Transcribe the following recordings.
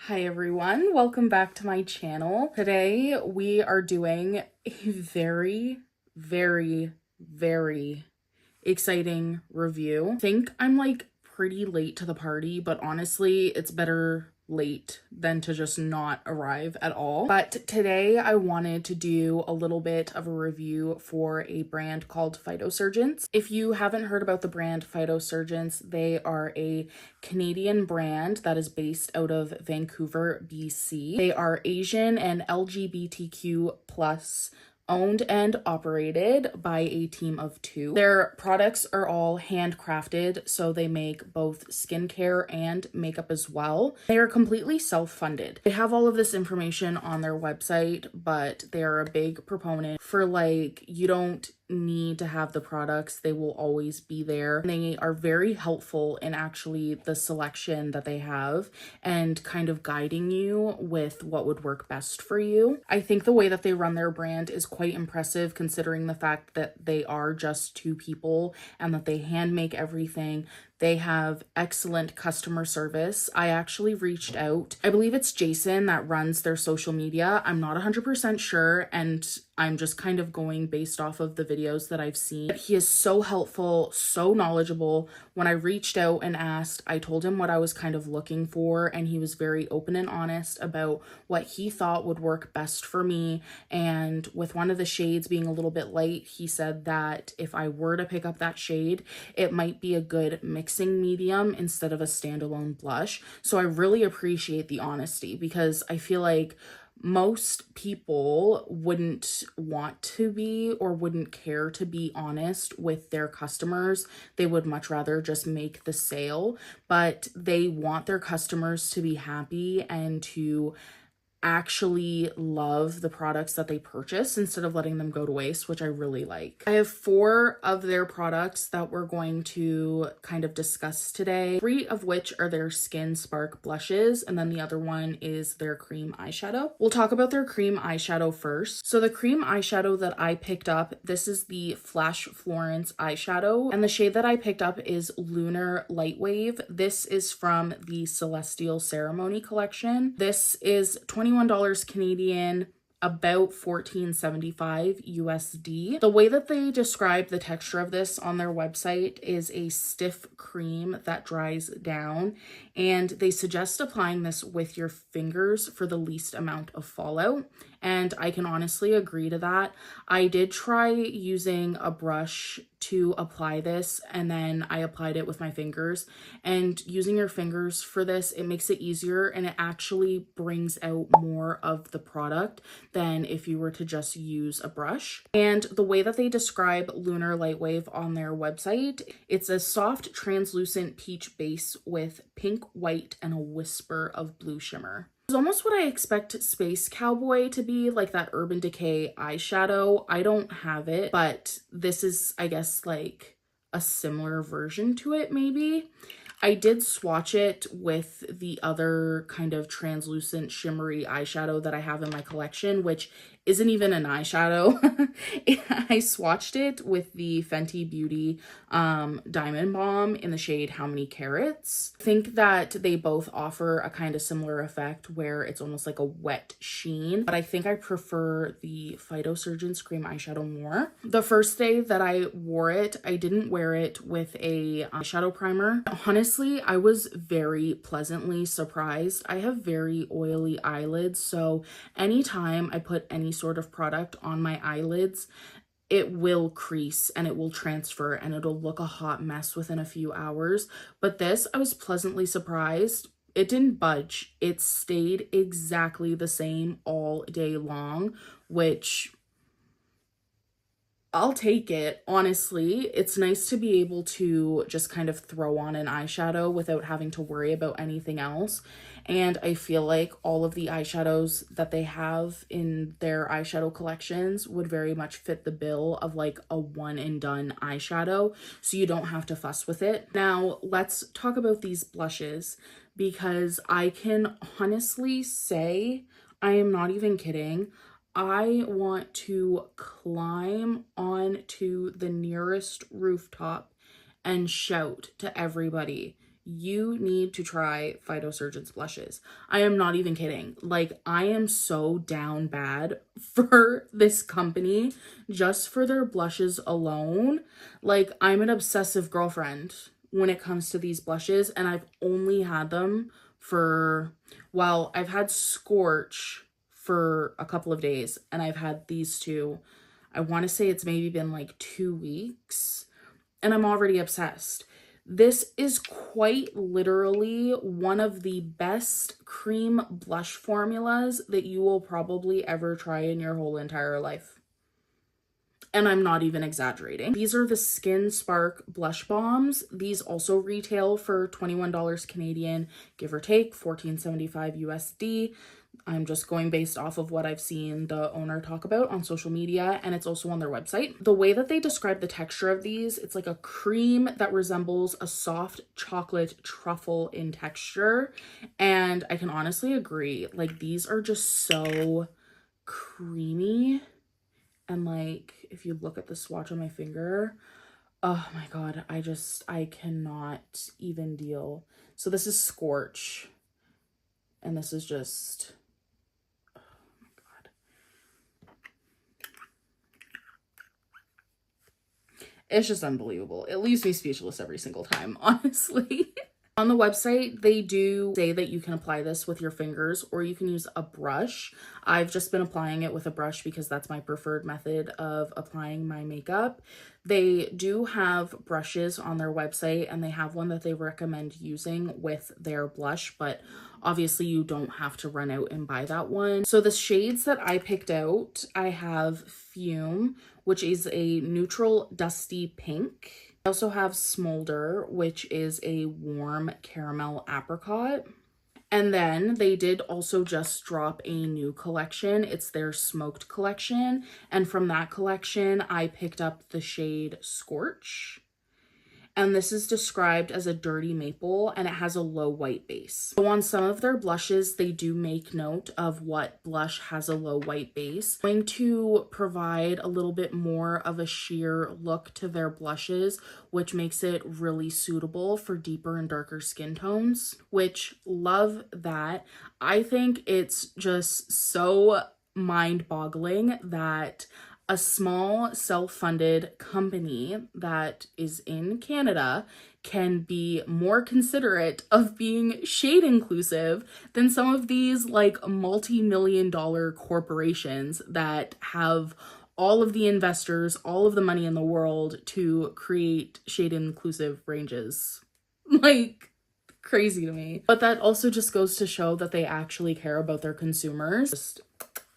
Hi everyone, welcome back to my channel. Today we are doing a very exciting review. I think I'm like pretty late to the party, but honestly it's better late than to just not arrive at all. But today I wanted to do a little bit of a review for a brand called Phytosurgence. If you haven't heard about the brand Phytosurgence, they are a Canadian brand that is based out of Vancouver, BC. They are Asian and LGBTQ plus owned and operated by a team of 2. Their products are all handcrafted, so they make both skincare and makeup as well. They are completely self-funded. They have all of this information on their website, but they are a big proponent for like, you don't need to have the products, they will always be there. They are very helpful in actually the selection that they have and kind of guiding you with what would work best for you. I think the way that they run their brand is quite impressive considering the fact that they are just 2 people and that they hand make everything. They have excellent customer service. I actually reached out. I believe it's Jason that runs their social media. I'm not 100% sure, and I'm just kind of going based off of the videos that I've seen. He is so helpful, so knowledgeable. When I reached out and asked, I told him what I was kind of looking for, and he was very open and honest about what he thought would work best for me. And with one of the shades being a little bit light, he said that if I were to pick up that shade, it might be a good mixing medium instead of a standalone blush. So I really appreciate the honesty because I feel like most people wouldn't want to be or wouldn't care to be honest with their customers. They would much rather just make the sale, but they want their customers to be happy and to actually love the products that they purchase instead of letting them go to waste, which I really like. I have 4 of their products that we're going to kind of discuss today, 3 of which are their Skin Spark blushes, and then the other one is their cream eyeshadow. We'll talk about their cream eyeshadow first. So the cream eyeshadow that I picked up, this is the Flash Florence eyeshadow, and the shade that I picked up is Lunar Lightwave. This is from the Celestial Ceremony collection. This is $21 Canadian, about $14.75 USD. The way that they describe the texture of this on their website is a stiff cream that dries down, and they suggest applying this with your fingers for the least amount of fallout. And I can honestly agree to that. I did try using a brush to apply this, and then I applied it with my fingers. And using your fingers for this, it makes it easier and it actually brings out more of the product than if you were to just use a brush. And the way that they describe Lunar Lightwave on their website, it's a soft translucent peach base with pink, white, and a whisper of blue shimmer. It's almost what I expect Space Cowboy to be, like that Urban Decay eyeshadow. I don't have it, but this is, I guess, like a similar version to it maybe. I did swatch it with the other kind of translucent shimmery eyeshadow that I have in my collection, which isn't even an eyeshadow. I swatched it with the Fenty Beauty Diamond Balm in the shade How Many Carats. I think that they both offer a kind of similar effect where it's almost like a wet sheen, but I think I prefer the Phytosurgence cream eyeshadow more. The first day that I wore it, I didn't wear it with a eyeshadow primer. Honestly, I was very pleasantly surprised. I have very oily eyelids, so anytime I put any sort of product on my eyelids, it will crease and it will transfer and it'll look a hot mess within a few hours. But this, I was pleasantly surprised. It didn't budge. It stayed exactly the same all day long, which I'll take it, honestly. It's nice to be able to just kind of throw on an eyeshadow without having to worry about anything else. And I feel like all of the eyeshadows that they have in their eyeshadow collections would very much fit the bill of like a one and done eyeshadow, so you don't have to fuss with it. Now, let's talk about these blushes, because I can honestly say, I am not even kidding, I want to climb onto the nearest rooftop and shout to everybody, you need to try Phytosurgence blushes. I am not even kidding. Like, I am so down bad for this company just for their blushes alone. Like, I'm an obsessive girlfriend when it comes to these blushes, and I've only had them for, well, I've had Scorch for a couple of days, and I've had these two. I want to say it's maybe been like 2 weeks, and I'm already obsessed. This is quite literally one of the best cream blush formulas that you will probably ever try in your whole entire life. And I'm not even exaggerating. These are the Skin Spark Blush Bombs. These also retail for $21 Canadian, give or take, $14.75 USD. I'm just going based off of what I've seen the owner talk about on social media, and it's also on their website. The way that they describe the texture of these, it's like a cream that resembles a soft chocolate truffle in texture. And I can honestly agree, like, these are just so creamy. And like, if you look at the swatch on my finger, oh my God, I cannot even deal. So this is Scorch, and this is just, oh my God. It's just unbelievable. It leaves me speechless every single time, honestly. On the website, they do say that you can apply this with your fingers or you can use a brush. I've just been applying it with a brush because that's my preferred method of applying my makeup. They do have brushes on their website, and they have one that they recommend using with their blush, but obviously you don't have to run out and buy that one. So the shades that I picked out, I have Fume, which is a neutral dusty pink. I also have Smolder, which is a warm caramel apricot. And then they did also just drop a new collection. It's their smoked collection. And from that collection, I picked up the shade Scorch. And this is described as a dirty maple, and it has a low white base. So on some of their blushes, they do make note of what blush has a low white base. I'm going to provide a little bit more of a sheer look to their blushes, which makes it really suitable for deeper and darker skin tones, which love that. I think it's just so mind-boggling that a small self-funded company that is in Canada can be more considerate of being shade inclusive than some of these like multi-million-dollar corporations that have all of the investors, all of the money in the world to create shade inclusive ranges. Like, crazy to me. But that also just goes to show that they actually care about their consumers. Just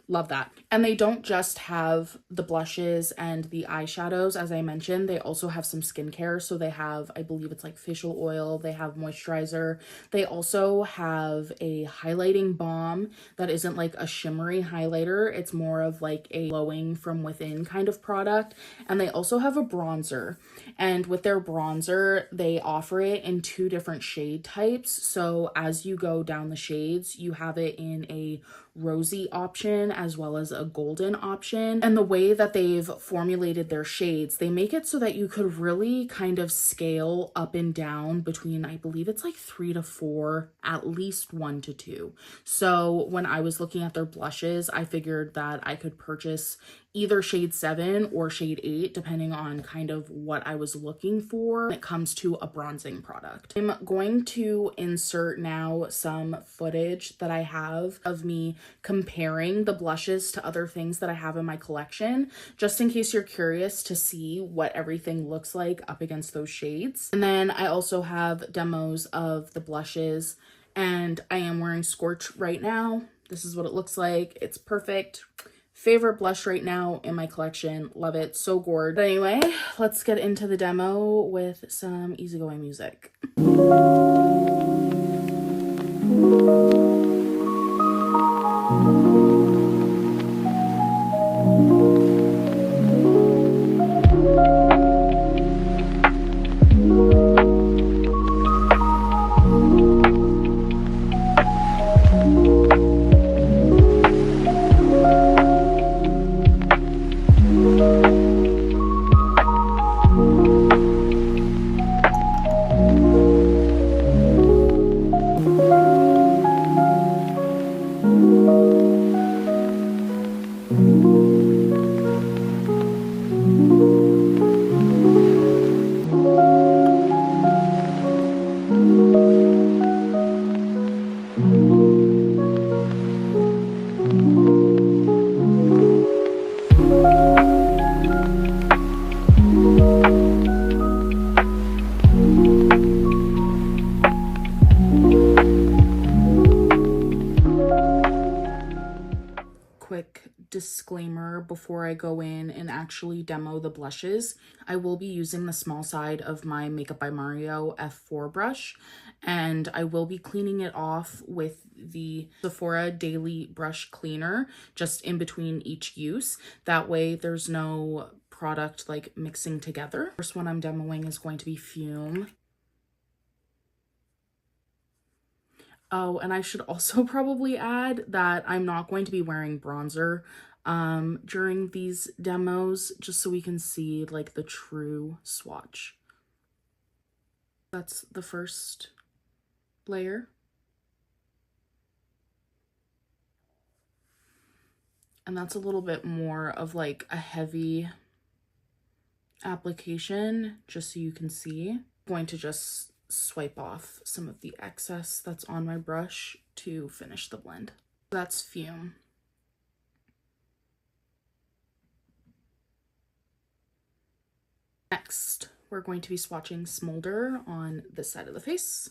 love that. And they don't just have the blushes and the eyeshadows, as I mentioned. They also have some skincare. So they have, I believe it's like facial oil. They have moisturizer. They also have a highlighting balm that isn't like a shimmery highlighter. It's more of like a glowing from within kind of product. And they also have a bronzer. And with their bronzer, they offer it in 2 different shade types. So as you go down the shades, you have it in a rosy option as well as a golden option. And the way that they've formulated their shades, they make it so that you could really kind of scale up and down between, I believe it's like 3 to 4, at least 1 to 2. So when I was looking at their blushes, I figured that I could purchase either shade 7 or shade 8, depending on kind of what I was looking for when it comes to a bronzing product. I'm going to insert now some footage that I have of me comparing the blushes to other things that I have in my collection, just in case you're curious to see what everything looks like up against those shades. And then I also have demos of the blushes, and I am wearing Scorch right now. This is what it looks like. It's perfect. Favorite blush right now in my collection. Love it. So gorgeous. But anyway, let's get into the demo with some easygoing music. quick disclaimer before I go in and actually demo the blushes. I will be using the small side of my Makeup by Mario F4 brush, and I will be cleaning it off with the Sephora Daily Brush Cleaner just in between each use. That way there's no product like mixing together. First one I'm demoing is going to be Fume. Oh, and I should also probably add that I'm not going to be wearing bronzer during these demos, just so we can see like the true swatch. That's the first layer. And that's a little bit more of like a heavy application, just so you can see. I'm going to just swipe off some of the excess that's on my brush to finish the blend. That's Fume. Next, we're going to be swatching Smolder on this side of the face.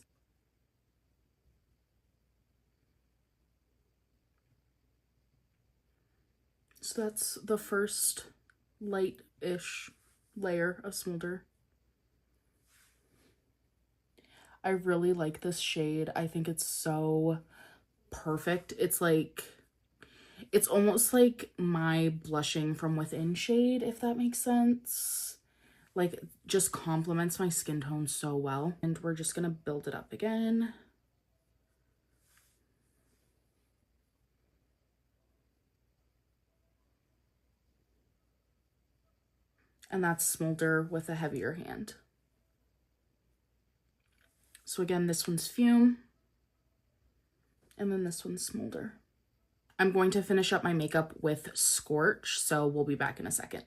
So that's the first light-ish layer of Smolder. I really like this shade. I think it's so perfect. It's like, it's almost like my blushing from within shade, if that makes sense. Like, just complements my skin tone so well. And we're just gonna build it up again. And that's Smolder with a heavier hand. So again, this one's Fume, and then this one's Smolder. I'm going to finish up my makeup with Scorch, so we'll be back in a second.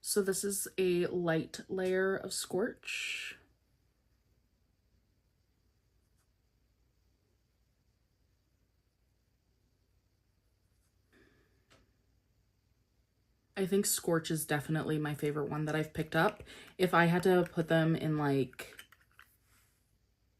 So this is a light layer of Scorch. I think Scorch is definitely my favorite one that I've picked up. If I had to put them in like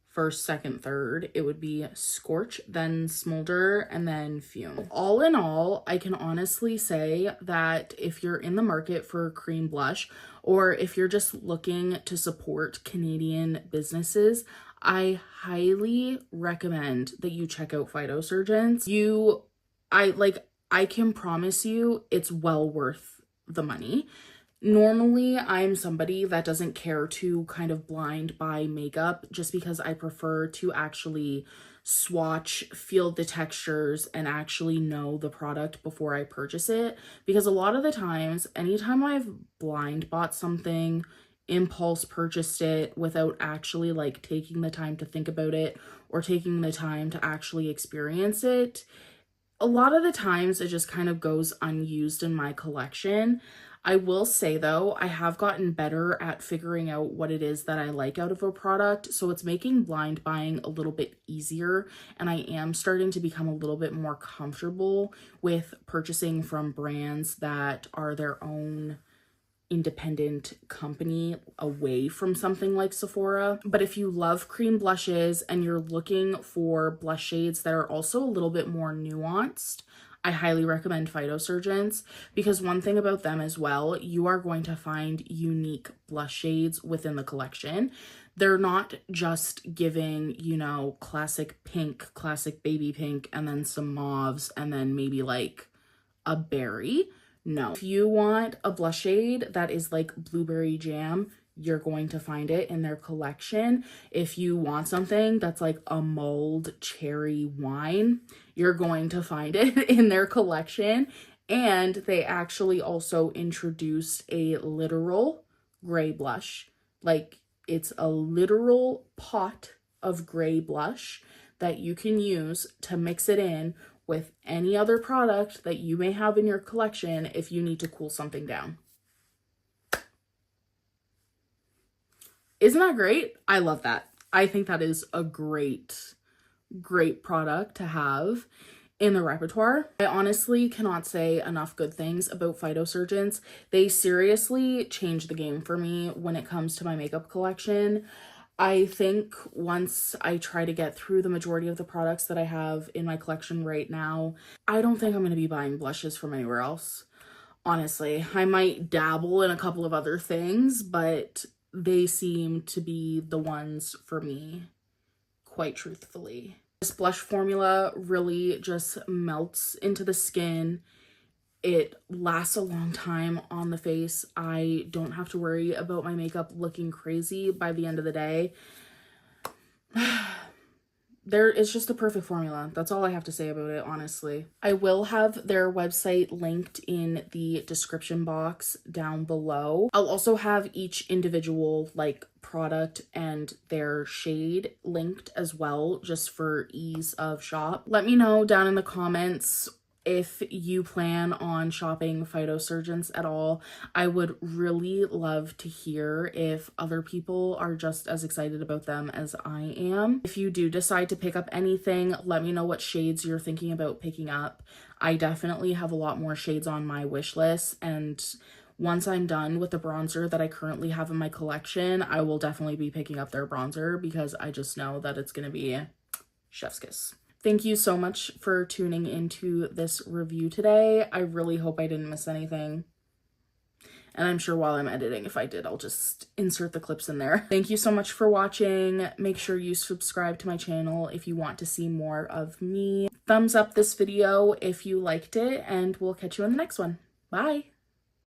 first, second, third, it would be Scorch, then Smolder, and then Fume. All in all, I can honestly say that if you're in the market for a cream blush, or if you're just looking to support Canadian businesses, I highly recommend that you check out Phytosurgence. I can promise you it's well worth the money. Normally, I'm somebody that doesn't care to kind of blind buy makeup just because I prefer to actually swatch, feel the textures, and actually know the product before I purchase it. Because a lot of the times, anytime I've blind bought something, impulse purchased it without actually like taking the time to think about it or taking the time to actually experience it, a lot of the times it just kind of goes unused in my collection. I will say though, I have gotten better at figuring out what it is that I like out of a product, so it's making blind buying a little bit easier, and I am starting to become a little bit more comfortable with purchasing from brands that are their own independent company away from something like Sephora. But if you love cream blushes and you're looking for blush shades that are also a little bit more nuanced, I highly recommend Phytosurgence, because one thing about them as well, you are going to find unique blush shades within the collection. They're not just giving, you know, classic pink, classic baby pink, and then some mauves, and then maybe like a berry. No. If you want a blush shade that is like blueberry jam, you're going to find it in their collection. If you want something that's like a mulled cherry wine, you're going to find it in their collection. And they actually also introduced a literal gray blush. Like, it's a literal pot of gray blush that you can use to mix it in with any other product that you may have in your collection if you need to cool something down. Isn't that great? I love that. I think that is a great product to have in the repertoire. I honestly cannot say enough good things about Phytosurgence. They seriously changed the game for me when it comes to my makeup collection. I think once I try to get through the majority of the products that I have in my collection right now, I don't think I'm going to be buying blushes from anywhere else. Honestly, I might dabble in a couple of other things, but they seem to be the ones for me, quite truthfully. This blush formula really just melts into the skin. It lasts a long time on the face. I don't have to worry about my makeup looking crazy by the end of the day. It's just the perfect formula. That's all I have to say about it, honestly. I will have their website linked in the description box down below. I'll also have each individual product and their shade linked as well, just for ease of shop. Let me know down in the comments if you plan on shopping Phytosurgence at all. I would really love to hear if other people are just as excited about them as I am. If you do decide to pick up anything, let me know what shades you're thinking about picking up. I definitely have a lot more shades on my wish list, and once I'm done with the bronzer that I currently have in my collection, I will definitely be picking up their bronzer because I just know that it's gonna be chef's kiss. Thank you so much for tuning into this review today. I really hope I didn't miss anything. And I'm sure while I'm editing, if I did, I'll just insert the clips in there. Thank you so much for watching. Make sure you subscribe to my channel if you want to see more of me. Thumbs up this video if you liked it, and we'll catch you in the next one. Bye!